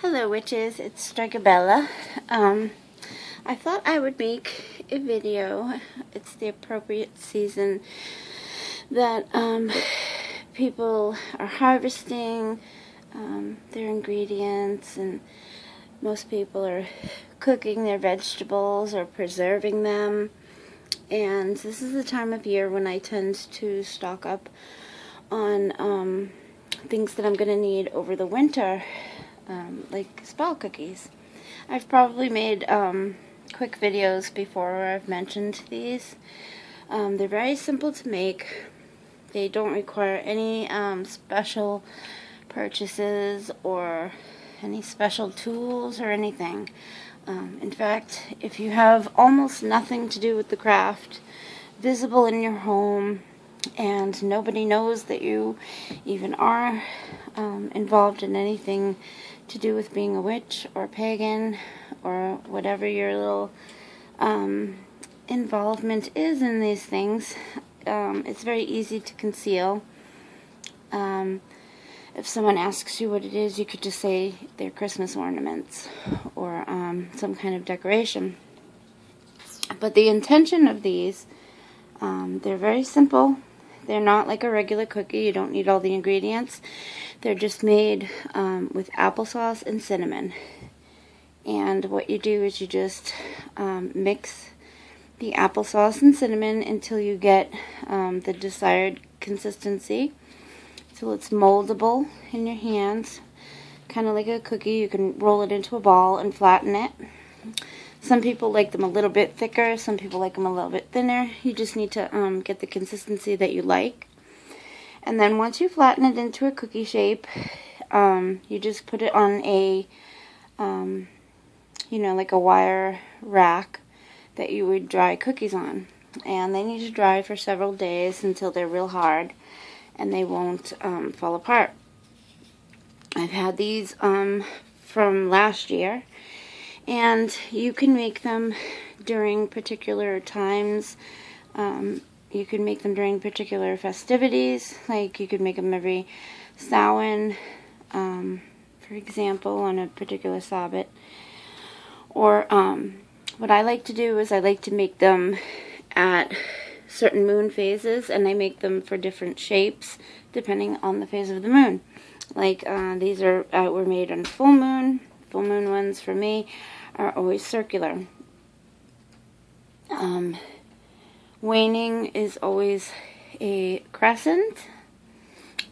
Hello witches, it's Strigabella. I thought I would make a video. It's the appropriate season that people are harvesting their ingredients, and most people are cooking their vegetables or preserving them. And this is the time of year when I tend to stock up on things that I'm going to need over the winter. Like spell cookies. I've probably made quick videos before where I've mentioned these. They're very simple to make. They don't require any special purchases or any special tools or anything. In fact, if you have almost nothing to do with the craft, visible in your home, and nobody knows that you even are involved in anything to do with being a witch or pagan or whatever your little involvement is in these things, it's very easy to conceal. If someone asks you what it is, you could just say they're Christmas ornaments or some kind of decoration. But the intention of these, they're very simple. They're not like a regular cookie. You don't need all the ingredients. They're just made with applesauce and cinnamon. And what you do is you just mix the applesauce and cinnamon until you get the desired consistency, till it's moldable in your hands, kind of like a cookie. You can roll it into a ball and flatten it. Some people like them a little bit thicker, some people like them a little bit thinner. You just need to get the consistency that you like. And then once you flatten it into a cookie shape, you just put it on a, like a wire rack that you would dry cookies on. And they need to dry for several days until they're real hard and they won't fall apart. I've had these from last year. And you can make them during particular times. You can make them during particular festivities. Like you could make them every Samhain, for example, on a particular Sabbath. Or what I like to do is I like to make them at certain moon phases, and I make them for different shapes depending on the phase of the moon. Like these were made on full moon. Full moon ones for me are always circular. Waning is always a crescent,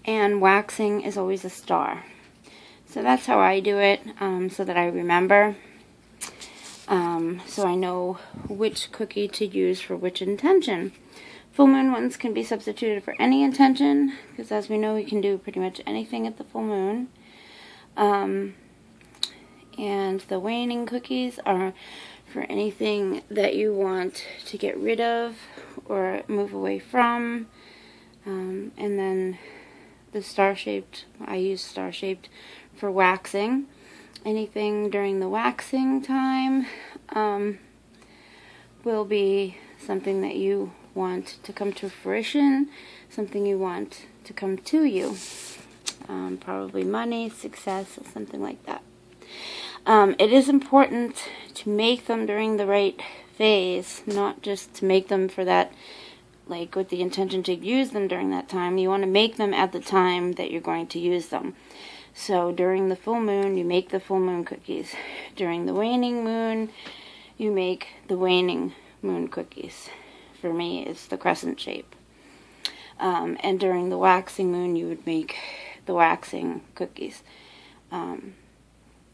and waxing is always a star. So that's how I do it, so that I remember, so I know which cookie to use for which intention. Full moon ones can be substituted for any intention, because as we know, we can do pretty much anything at the full moon. And the waning cookies are for anything that you want to get rid of or move away from. And then the star-shaped, I use star-shaped for waxing. Anything during the waxing time will be something that you want to come to fruition, something you want to come to you. Probably money, success, something like that. It is important to make them during the right phase, not just to make them for that, like with the intention to use them during that time. You want to make them at the time that you're going to use them. So during the full moon, you make the full moon cookies. During the waning moon, you make the waning moon cookies. For me, it's the crescent shape. And during the waxing moon, you would make the waxing cookies.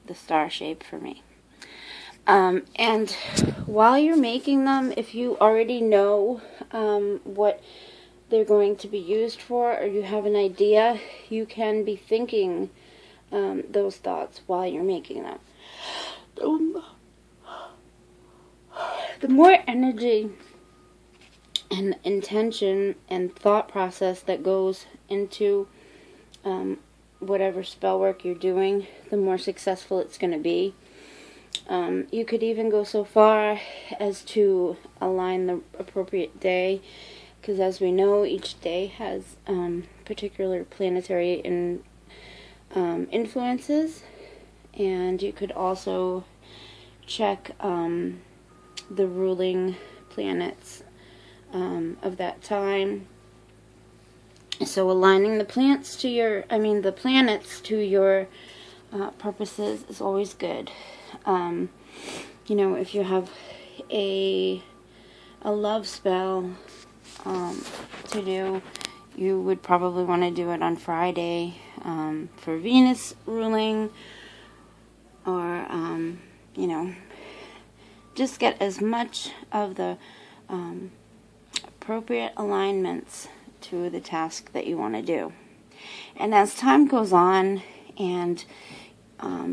The star shape for me. And while you're making them, if you already know what they're going to be used for, or you have an idea, you can be thinking those thoughts while you're making them. The more energy and intention and thought process that goes into whatever spell work you're doing, the more successful it's going to be. You could even go so far as to align the appropriate day, because as we know, each day has particular planetary influences, And you could also check the ruling planets of that time. So aligning the planets to your purposes is always good. If you have a love spell to do, you would probably want to do it on Friday for Venus ruling, or just get as much of the appropriate alignments to the task that you want to do. And as time goes on, and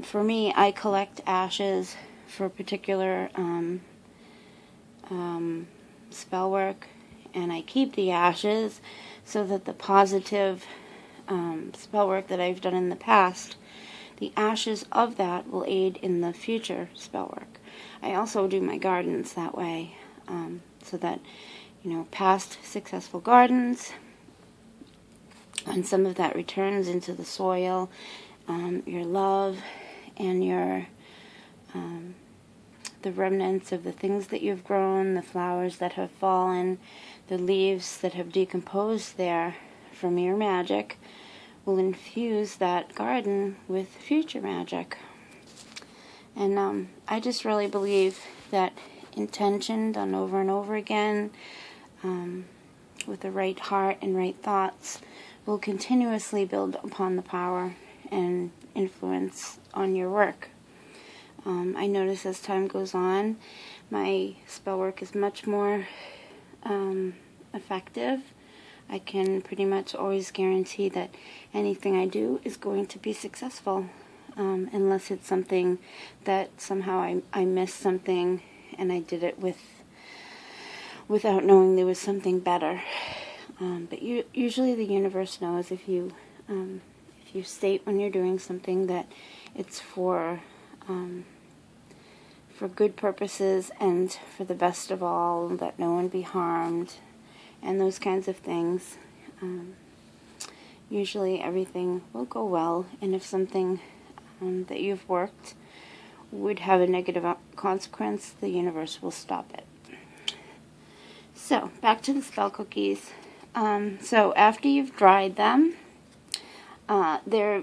for me, I collect ashes for particular spell work, and I keep the ashes so that the positive spell work that I've done in the past, the ashes of that will aid in the future spell work. I also do my gardens that way, so that past successful gardens, and some of that returns into the soil, your love, and your the remnants of the things that you've grown, the flowers that have fallen, the leaves that have decomposed there from your magic, will infuse that garden with future magic. And I just really believe that intention done over and over again, with the right heart and right thoughts, will continuously build upon the power and influence on your work. I notice as time goes on, my spell work is much more effective. I can pretty much always guarantee that anything I do is going to be successful, unless it's something that somehow I missed something and I did it without knowing there was something better. But usually the universe knows if you state when you're doing something that it's for good purposes and for the best of all, that no one be harmed, and those kinds of things. Usually everything will go well, and if something that you've worked would have a negative consequence, the universe will stop it. So, back to the spell cookies. So after you've dried them, they're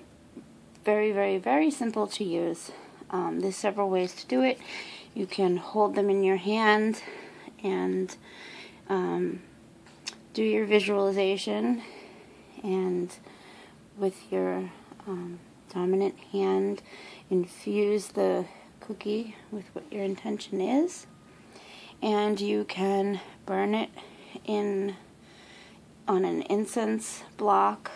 very, very, very simple to use. There's several ways to do it. You can hold them in your hand and do your visualization, and with your dominant hand infuse the cookie with what your intention is, and you can burn it on an incense block.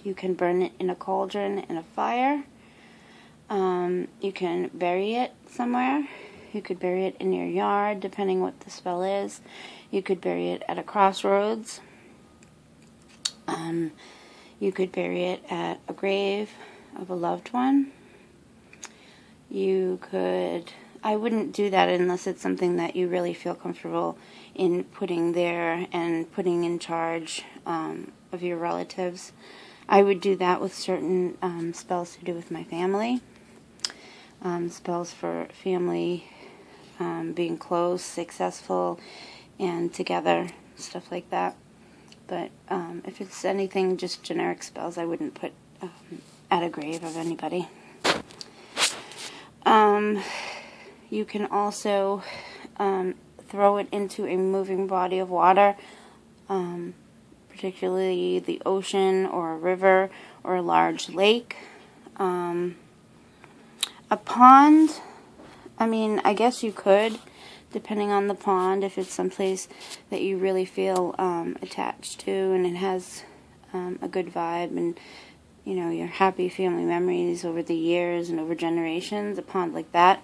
You can burn it in a cauldron in a fire. You can bury it somewhere. You could bury it in your yard, depending what the spell is. You could bury it at a crossroads. You could bury it at a grave of a loved one. I wouldn't do that unless it's something that you really feel comfortable in putting there and putting in charge of your relatives. I would do that with certain spells to do with my family. Spells for family being close, successful, and together, stuff like that. But if it's anything just generic spells, I wouldn't put at a grave of anybody. You can also throw it into a moving body of water, particularly the ocean or a river or a large lake. A pond, I guess you could, depending on the pond, if it's someplace that you really feel attached to and it has a good vibe and your happy family memories over the years and over generations, a pond like that.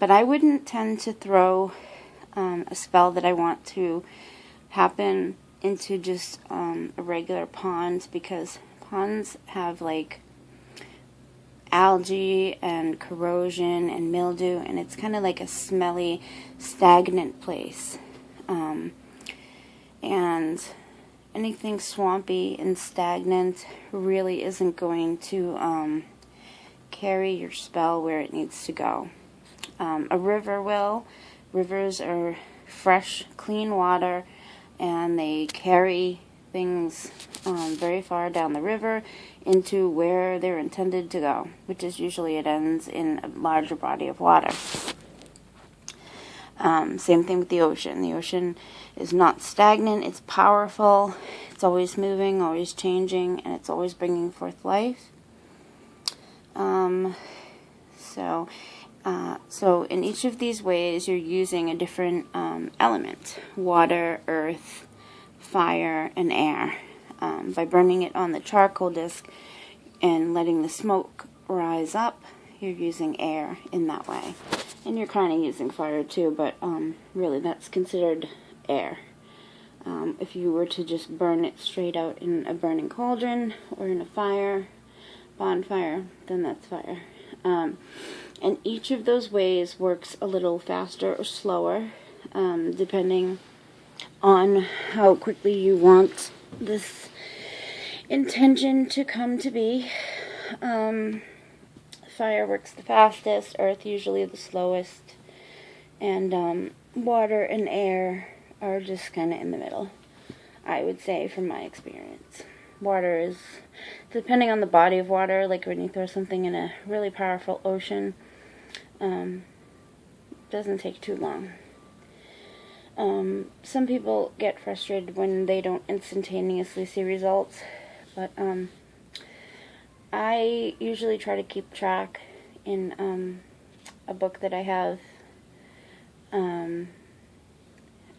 But I wouldn't tend to throw a spell that I want to happen into just a regular pond, because ponds have like algae and corrosion and mildew, and it's kind of like a smelly, stagnant place. And anything swampy and stagnant really isn't going to carry your spell where it needs to go. A river will. Rivers are fresh, clean water, and they carry things very far down the river into where they're intended to go, which is usually it ends in a larger body of water. Same thing with the ocean. The ocean is not stagnant, it's powerful, it's always moving, always changing, and it's always bringing forth life. So in each of these ways, you're using a different element: water, earth, fire, and air. By burning it on the charcoal disc and letting the smoke rise up, you're using air in that way. And you're kind of using fire too, but really that's considered air. If you were to just burn it straight out in a burning cauldron or in a bonfire, then that's fire. And each of those ways works a little faster or slower, depending on how quickly you want this intention to come to be. Fire works the fastest, earth usually the slowest, and water and air are just kind of in the middle, I would say, from my experience. Water is, depending on the body of water, like when you throw something in a really powerful ocean, doesn't take too long. Some people get frustrated when they don't instantaneously see results, but I usually try to keep track in a book that I have.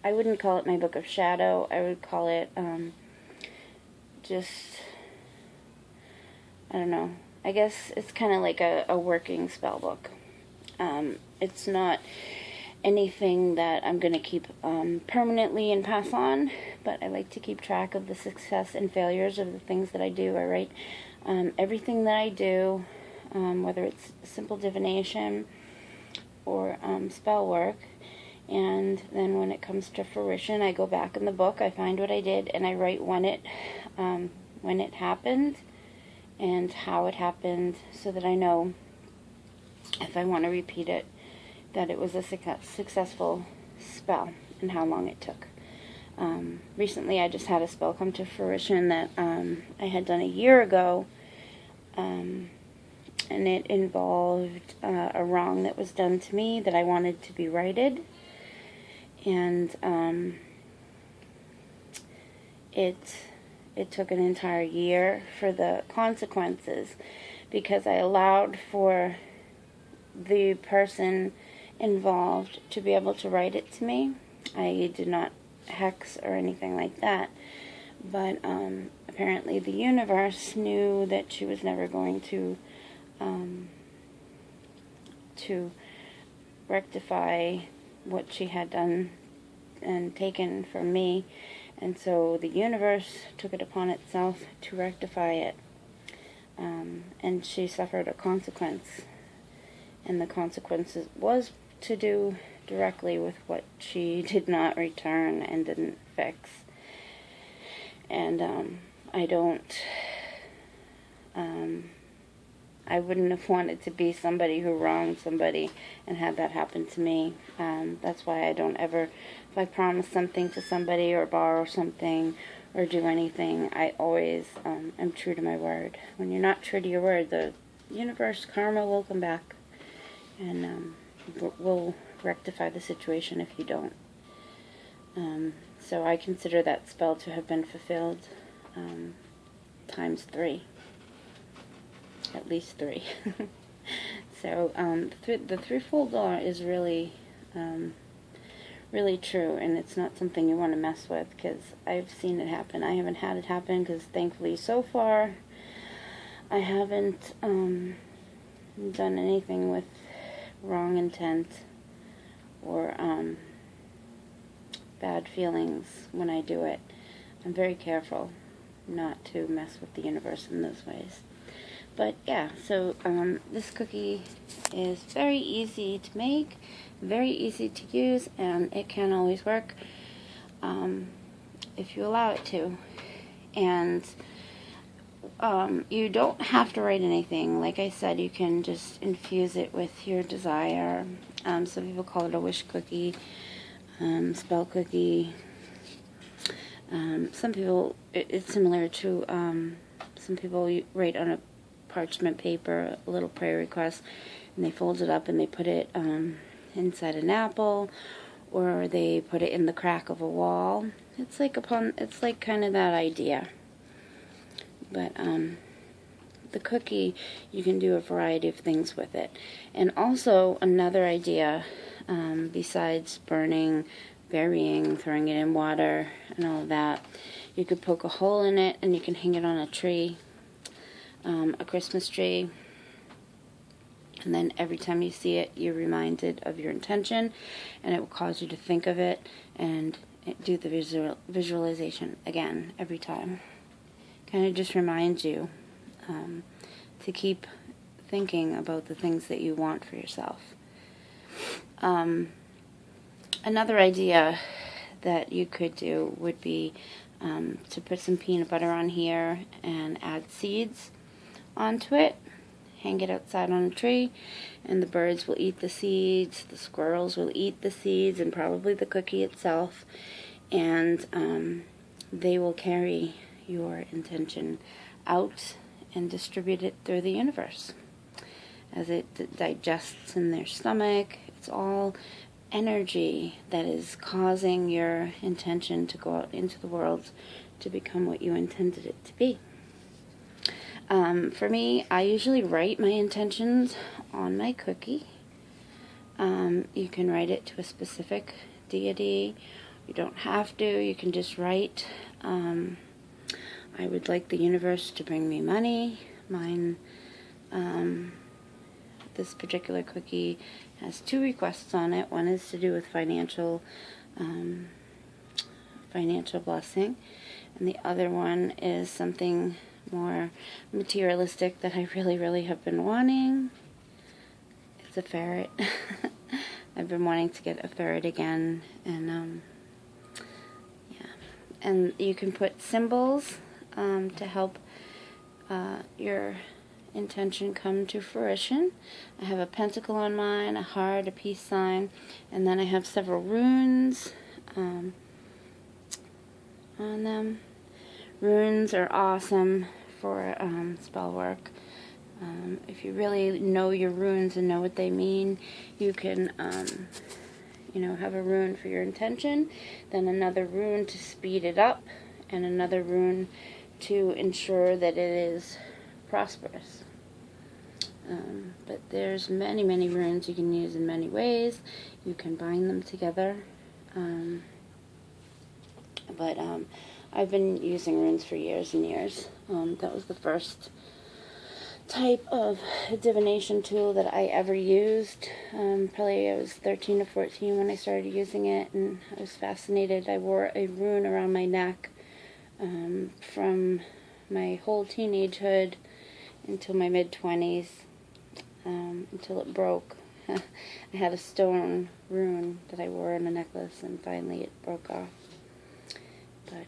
I wouldn't call it my book of shadow. I would call it I don't know. I guess it's kind of like a working spell book. It's not anything that I'm going to keep permanently and pass on, but I like to keep track of the success and failures of the things that I do. I write everything that I do, whether it's simple divination or spell work, and then when it comes to fruition, I go back in the book, I find what I did, and I write when it happened and how it happened, so that I know if I want to repeat it, that it was a successful spell and how long it took. Recently I just had a spell come to fruition that I had done a year ago, and it involved a wrong that was done to me that I wanted to be righted, and it took an entire year for the consequences, because I allowed for the person involved to be able to write it to me. I did not hex or anything like that, but apparently the universe knew that she was never going to rectify what she had done and taken from me, and so the universe took it upon itself to rectify it, and she suffered a consequence, and the consequences was to do directly with what she did not return and didn't fix. And I wouldn't have wanted to be somebody who wronged somebody and had that happen to me. That's why I don't ever, if I promise something to somebody or borrow something or do anything, I always am true to my word. When you're not true to your word, the universe, karma will come back and will rectify the situation if you don't. So I consider that spell to have been fulfilled times 3. At least 3. So the threefold door is really, really true, and it's not something you want to mess with, because I've seen it happen. I haven't had it happen, because thankfully so far I haven't done anything with wrong intent or bad feelings when I do it. I'm very careful not to mess with the universe in those ways. But yeah, so this cookie is very easy to make, very easy to use, and it can always work if you allow it to. And you don't have to write anything. Like I said, you can just infuse it with your desire. Some people call it a wish cookie, spell cookie. Some people, it's similar to, some people write on a parchment paper a little prayer request, and they fold it up and they put it inside an apple, or they put it in the crack of a wall. It's like kind of that idea. But the cookie, you can do a variety of things with it. And also another idea, besides burning, burying, throwing it in water, and all of that, you could poke a hole in it and you can hang it on a tree, a Christmas tree. And then every time you see it, you're reminded of your intention, and it will cause you to think of it and do the visualization again every time. Kind of just reminds you to keep thinking about the things that you want for yourself. Another idea that you could do would be to put some peanut butter on here and add seeds onto it. Hang it outside on a tree, and the birds will eat the seeds, the squirrels will eat the seeds, and probably the cookie itself, and they will carry your intention out and distribute it through the universe. As it digests in their stomach, it's all energy that is causing your intention to go out into the world to become what you intended it to be. For me, I usually write my intentions on my cookie. You can write it to a specific deity. You don't have to. You can just write, I would like the universe to bring me money. Mine, this particular cookie has 2 requests on it. One is to do with financial blessing, and the other one is something more materialistic that I really have been wanting. It's a ferret. I've been wanting to get a ferret again, and yeah. And you can put symbols to help your intention come to fruition. I have a pentacle on mine, a heart, a peace sign, and then I have several runes on them. Runes are awesome for spell work. If you really know your runes and know what they mean, you can, have a rune for your intention, then another rune to speed it up, and another rune to ensure that it is prosperous. But there's many runes you can use in many ways. You can bind them together. But I've been using runes for years and years. That was the first type of divination tool that I ever used. Probably I was 13 or 14 when I started using it, and I was fascinated. I wore a rune around my neck from my whole teenagehood until my mid-20s, until it broke. I had a stone rune that I wore in a necklace, and finally it broke off. But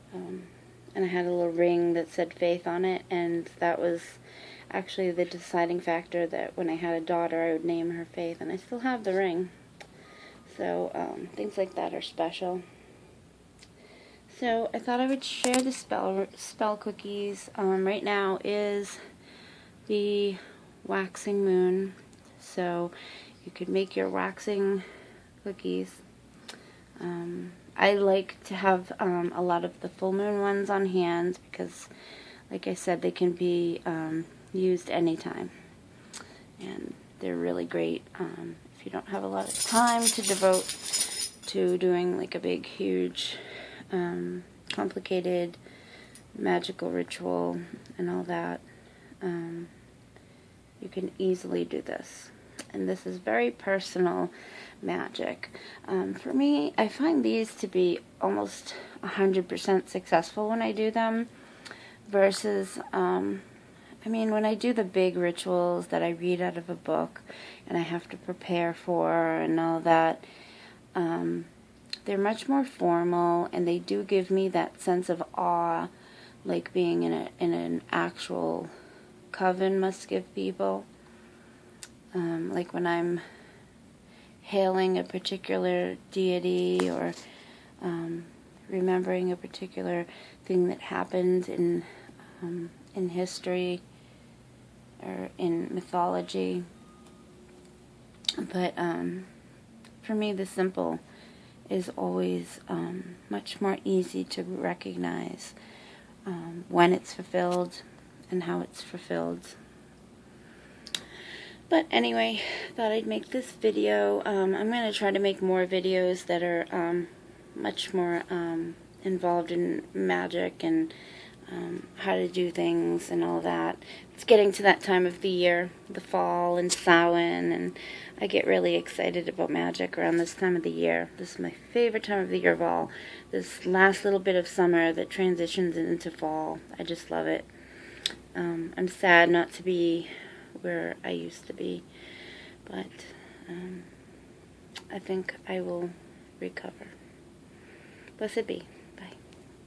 and I had a little ring that said faith on it, and that was actually the deciding factor that when I had a daughter, I would name her Faith, and I still have the ring. So things like that are special. So I thought I would share the spell cookies. Right now is the waxing moon, so you could make your waxing cookies. I like to have a lot of the full moon ones on hand because, like I said, they can be used anytime, and they're really great if you don't have a lot of time to devote to doing like a big, huge, complicated magical ritual and all that. You can easily do this, and this is very personal magic. For me, I find these to be almost 100% successful when I do them, versus when I do the big rituals that I read out of a book and I have to prepare for and all that, they're much more formal, and they do give me that sense of awe like being in an actual coven must give people. Like when I'm hailing a particular deity or remembering a particular thing that happened in history or in mythology. But for me, the simple is always much more easy to recognize when it's fulfilled and how it's fulfilled. But anyway, thought I'd make this video. I'm going to try to make more videos that are much more involved in magic and how to do things and all that. It's getting to that time of the year, the fall and Samhain, and I get really excited about magic around this time of the year. This is my favorite time of the year of all. This last little bit of summer that transitions into fall. I just love it. I'm sad not to be where I used to be, but I think I will recover. Blessed be.